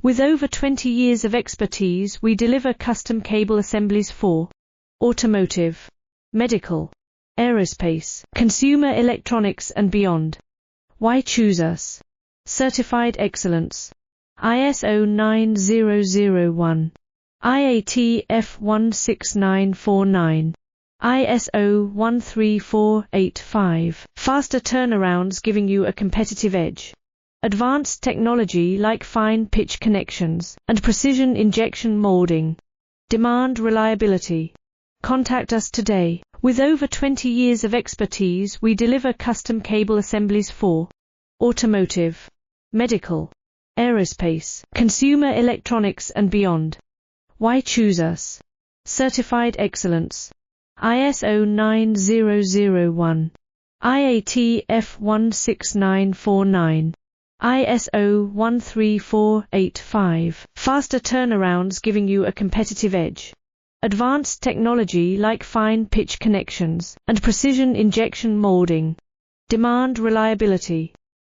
With over 20 years of expertise, we deliver custom cable assemblies for automotive, medical, aerospace, consumer electronics and beyond. Why choose us? Certified excellence. ISO 9001, IAT F16949, ISO 13485. Faster turnarounds giving you a competitive edge. Advanced technology like fine pitch connections and precision injection molding. Demand reliability. Contact us today. With over 20 years of expertise, we deliver custom cable assemblies for automotive, medical, aerospace, consumer electronics and beyond. Why choose us? Certified excellence. ISO 9001, IAT F16949, ISO 13485. Faster turnarounds giving you a competitive edge. Advanced technology like fine pitch connections and precision injection molding. Demand reliability.